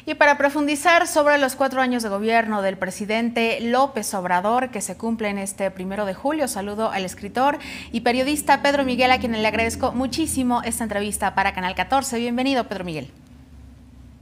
Y para profundizar sobre los 4 años de gobierno del presidente López Obrador, que se cumplen este 1 de julio, saludo al escritor y periodista Pedro Miguel, a quien le agradezco muchísimo esta entrevista para Canal 14. Bienvenido, Pedro Miguel.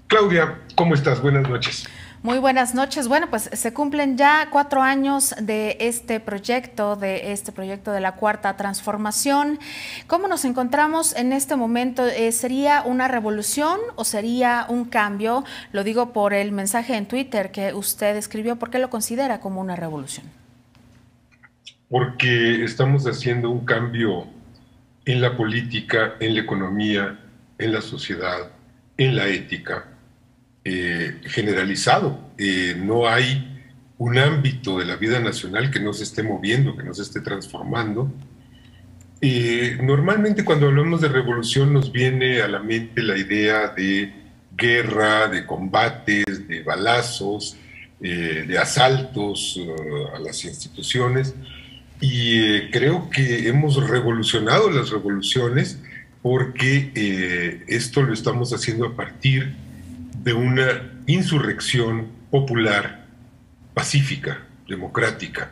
Claudia, ¿cómo estás? Buenas noches. Muy buenas noches. Bueno, pues se cumplen ya 4 años de este proyecto de la Cuarta Transformación. ¿Cómo nos encontramos en este momento? ¿Sería una revolución o sería un cambio? Lo digo por el mensaje en Twitter que usted escribió. ¿Por qué lo considera como una revolución? Porque estamos haciendo un cambio en la política, en la economía, en la sociedad, en la ética. Generalizado. No hay un ámbito de la vida nacional que no se esté moviendo, que no se esté transformando. Normalmente cuando hablamos de revolución nos viene a la mente la idea de guerra, de combates, de balazos, de asaltos a las instituciones, y creo que hemos revolucionado las revoluciones porque esto lo estamos haciendo a partir de una insurrección popular, pacífica, democrática.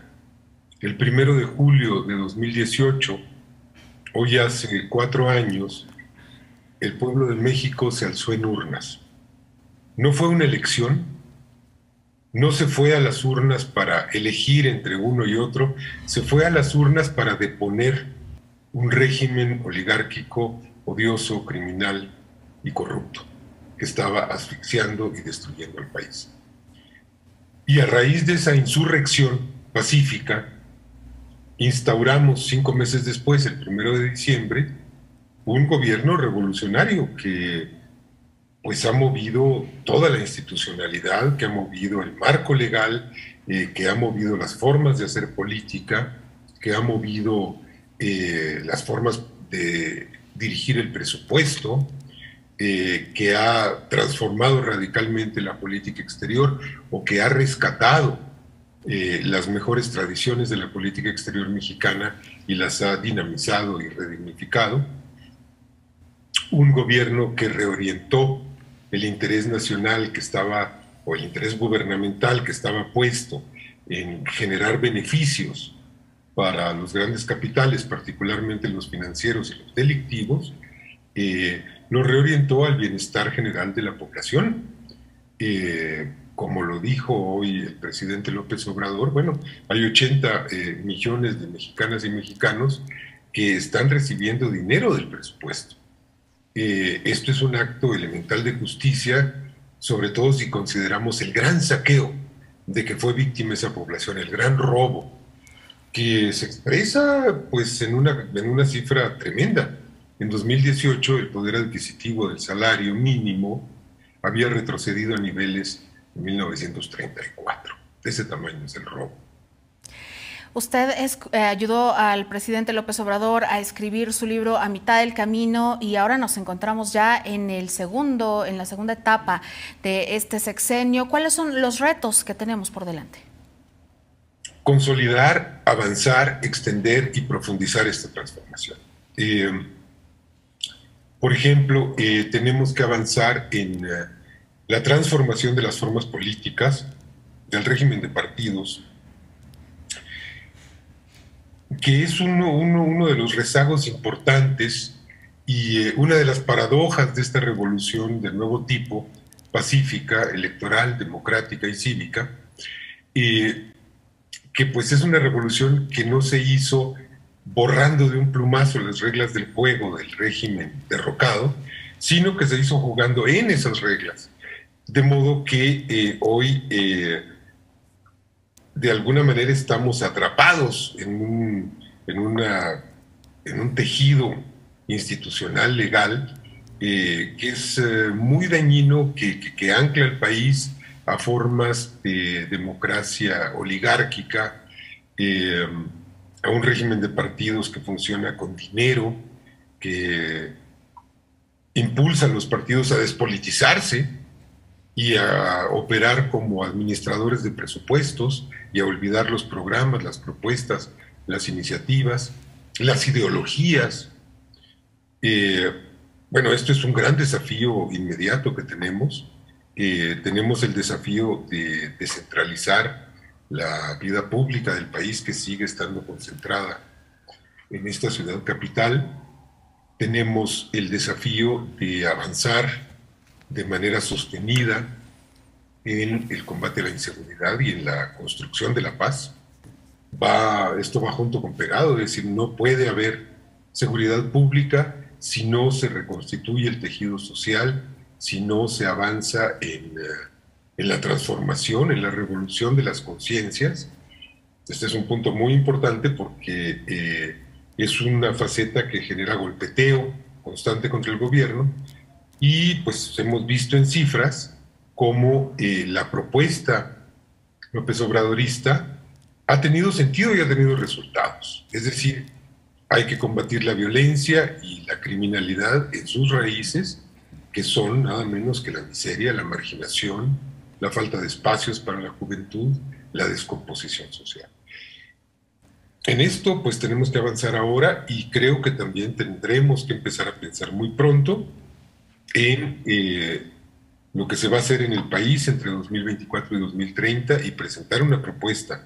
El 1 de julio de 2018, hoy hace 4 años, el pueblo de México se alzó en urnas. No fue una elección, no se fue a las urnas para elegir entre uno y otro, se fue a las urnas para deponer un régimen oligárquico, odioso, criminal y corrupto, que estaba asfixiando y destruyendo al país. Y a raíz de esa insurrección pacífica, instauramos 5 meses después, el 1 de diciembre, un gobierno revolucionario que pues ha movido toda la institucionalidad, que ha movido el marco legal, que ha movido las formas de hacer política, que ha movido las formas de dirigir el presupuesto, que ha transformado radicalmente la política exterior o que ha rescatado las mejores tradiciones de la política exterior mexicana y las ha dinamizado y redignificado. Un gobierno que reorientó el interés nacional que estaba, o el interés gubernamental que estaba puesto en generar beneficios para los grandes capitales, particularmente los financieros y los delictivos, nos reorientó al bienestar general de la población. Como lo dijo hoy el presidente López Obrador, bueno, hay 80 millones de mexicanas y mexicanos que están recibiendo dinero del presupuesto. Esto es un acto elemental de justicia, sobre todo si consideramos el gran saqueo de que fue víctima esa población, el gran robo, que se expresa pues en una cifra tremenda. En 2018 el poder adquisitivo del salario mínimo había retrocedido a niveles de 1934. De ese tamaño es el robo. Usted ayudó al presidente López Obrador a escribir su libro A mitad del camino y ahora nos encontramos ya en la segunda etapa de este sexenio. ¿Cuáles son los retos que tenemos por delante? Consolidar, avanzar, extender y profundizar esta transformación. Por ejemplo, tenemos que avanzar en la transformación de las formas políticas, del régimen de partidos, que es uno de los rezagos importantes y una de las paradojas de esta revolución del nuevo tipo, pacífica, electoral, democrática y cívica, que pues es una revolución que no se hizo borrando de un plumazo las reglas del juego del régimen derrocado, sino que se hizo jugando en esas reglas. De modo que hoy de alguna manera estamos atrapados en un tejido institucional, legal, que es muy dañino, que ancla al país a formas de democracia oligárquica, a un régimen de partidos que funciona con dinero, que impulsa a los partidos a despolitizarse y a operar como administradores de presupuestos y a olvidar los programas, las propuestas, las iniciativas, las ideologías. Bueno, esto es un gran desafío inmediato que tenemos. tenemos el desafío de descentralizar la vida pública del país, que sigue estando concentrada en esta ciudad capital. Tenemos el desafío de avanzar de manera sostenida en el combate a la inseguridad y en la construcción de la paz. Esto va junto con pegado, es decir, no puede haber seguridad pública si no se reconstituye el tejido social, si no se avanza en la transformación, en la revolución de las conciencias. Este es un punto muy importante porque es una faceta que genera golpeteo constante contra el gobierno, y pues hemos visto en cifras cómo la propuesta López Obradorista ha tenido sentido y ha tenido resultados. Es decir, hay que combatir la violencia y la criminalidad en sus raíces, que son nada menos que la miseria, la marginación, la falta de espacios para la juventud, la descomposición social. En esto pues tenemos que avanzar ahora, y creo que también tendremos que empezar a pensar muy pronto en lo que se va a hacer en el país entre 2024 y 2030 y presentar una propuesta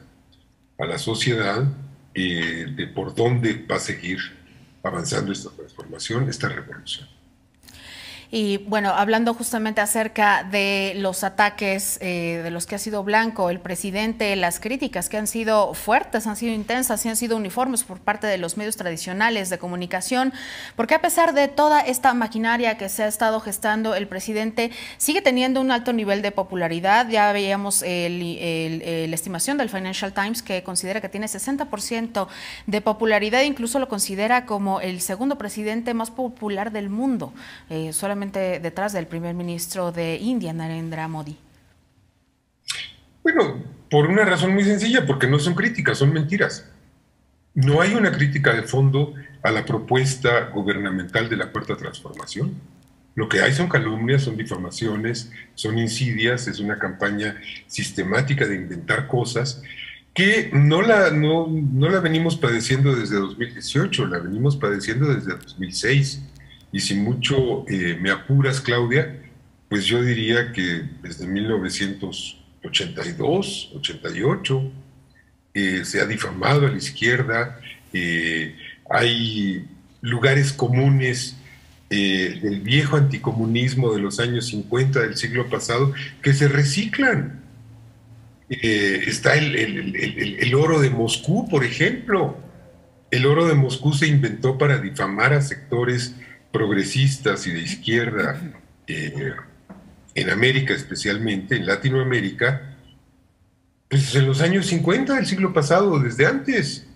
a la sociedad de por dónde va a seguir avanzando esta transformación, esta revolución. Y bueno, hablando justamente acerca de los ataques de los que ha sido blanco el presidente, las críticas que han sido fuertes, han sido intensas y han sido uniformes por parte de los medios tradicionales de comunicación, porque a pesar de toda esta maquinaria que se ha estado gestando, el presidente sigue teniendo un alto nivel de popularidad. Ya veíamos la estimación del Financial Times, que considera que tiene 60% de popularidad, incluso lo considera como el segundo presidente más popular del mundo, solamente detrás del primer ministro de India, Narendra Modi. Bueno, por una razón muy sencilla, porque no son críticas, son mentiras. No hay una crítica de fondo a la propuesta gubernamental de la Cuarta Transformación. Lo que hay son calumnias, son difamaciones, son insidias, es una campaña sistemática de inventar cosas que no la venimos padeciendo desde 2018, la venimos padeciendo desde 2006. Y si mucho me apuras, Claudia, pues yo diría que desde 1982, 88, se ha difamado a la izquierda, hay lugares comunes del viejo anticomunismo de los años 50 del siglo pasado que se reciclan. Está el oro de Moscú, por ejemplo. El oro de Moscú se inventó para difamar a sectores progresistas y de izquierda en América, especialmente en Latinoamérica, pues en los años 50 del siglo pasado, desde antes.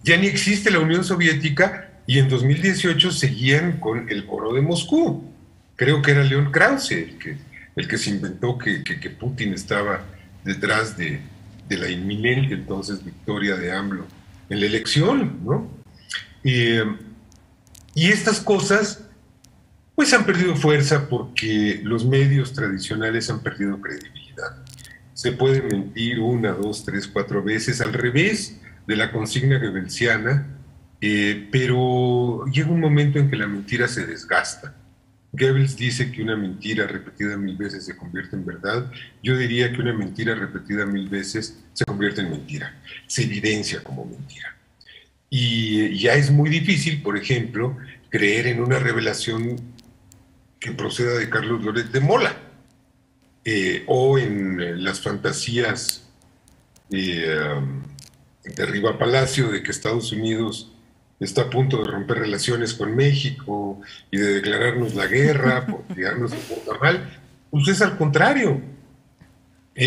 Ya ni existe la Unión Soviética y en 2018 seguían con el oro de Moscú. Creo que era León Krause el que se inventó que Putin estaba detrás de la inminente entonces victoria de AMLO en la elección, ¿no? Y estas cosas pues han perdido fuerza porque los medios tradicionales han perdido credibilidad. Se puede mentir una, dos, tres, cuatro veces al revés de la consigna goebbelsiana, pero llega un momento en que la mentira se desgasta. Goebbels dice que una mentira repetida 1000 veces se convierte en verdad. Yo diría que una mentira repetida 1000 veces se convierte en mentira, se evidencia como mentira. Y ya es muy difícil, por ejemplo, creer en una revelación que proceda de Carlos Loret de Mola, o en las fantasías de Riva Palacio de que Estados Unidos está a punto de romper relaciones con México y de declararnos la guerra por tirarnos el porta mal. Pues es al contrario.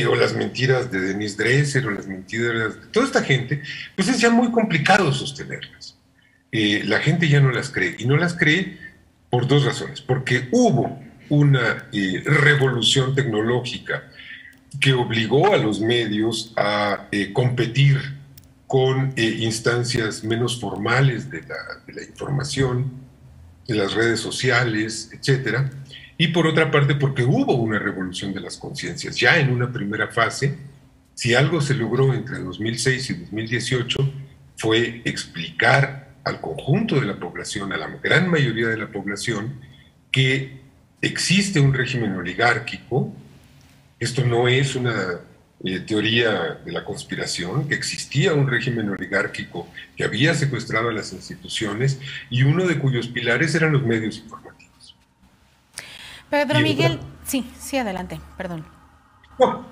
O las mentiras de Denise Dresser, o las mentiras de toda esta gente, pues es ya muy complicado sostenerlas. La gente ya no las cree, y no las cree por dos razones. Porque hubo una revolución tecnológica que obligó a los medios a competir con instancias menos formales de la información, de las redes sociales, etcétera. Y por otra parte, porque hubo una revolución de las conciencias. Ya en una primera fase, si algo se logró entre 2006 y 2018, fue explicar al conjunto de la población, a la gran mayoría de la población, que existe un régimen oligárquico. Esto no es una teoría de la conspiración, que existía un régimen oligárquico que había secuestrado a las instituciones y uno de cuyos pilares eran los medios informativos. Pedro Miguel, sí, adelante, perdón.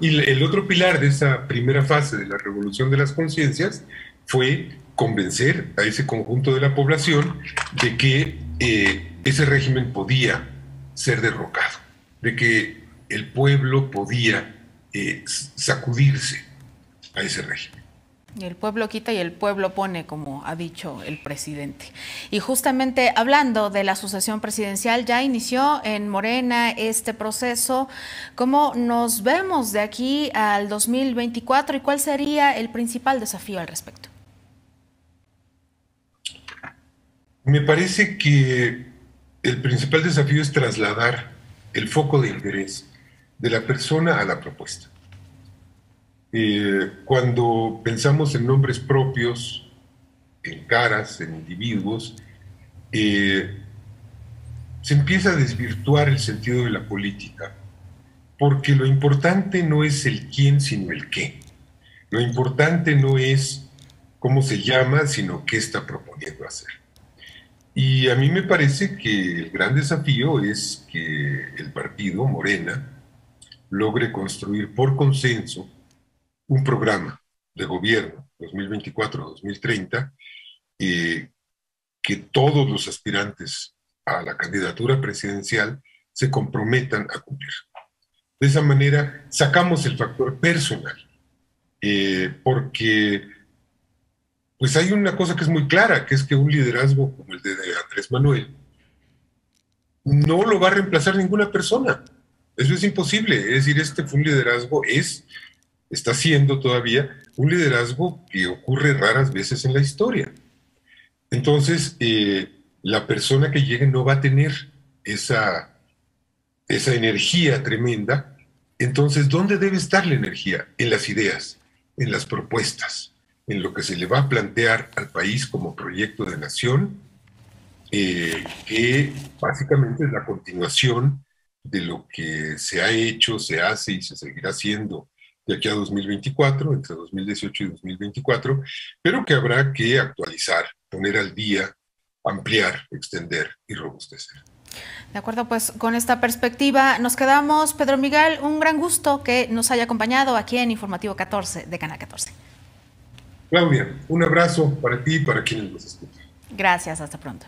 Y el otro pilar de esa primera fase de la revolución de las conciencias fue convencer a ese conjunto de la población de que ese régimen podía ser derrocado, de que el pueblo podía sacudirse a ese régimen. Y el pueblo quita y el pueblo pone, como ha dicho el presidente. Y justamente hablando de la sucesión presidencial, ya inició en Morena este proceso. ¿Cómo nos vemos de aquí al 2024 y cuál sería el principal desafío al respecto? Me parece que el principal desafío es trasladar el foco de interés de la persona a la propuesta. Cuando pensamos en nombres propios, en caras, en individuos, se empieza a desvirtuar el sentido de la política, porque lo importante no es el quién, sino el qué. Lo importante no es cómo se llama, sino qué está proponiendo hacer. Y a mí me parece que el gran desafío es que el partido Morena logre construir por consenso un programa de gobierno 2024-2030 que todos los aspirantes a la candidatura presidencial se comprometan a cumplir. De esa manera sacamos el factor personal, porque pues hay una cosa que es muy clara, que es que un liderazgo como el de Andrés Manuel no lo va a reemplazar ninguna persona. Eso es imposible. Es decir, este fue un liderazgo, está siendo todavía un liderazgo que ocurre raras veces en la historia. Entonces, la persona que llegue no va a tener esa energía tremenda. Entonces, ¿dónde debe estar la energía? En las ideas, en las propuestas, en lo que se le va a plantear al país como proyecto de nación, que básicamente es la continuación de lo que se ha hecho, se hace y se seguirá haciendo de aquí a 2024, entre 2018 y 2024, pero que habrá que actualizar, poner al día, ampliar, extender y robustecer. De acuerdo, pues con esta perspectiva nos quedamos. Pedro Miguel, un gran gusto que nos haya acompañado aquí en Informativo 14 de Canal 14. Claudia, un abrazo para ti y para quienes nos escuchan. Gracias, hasta pronto.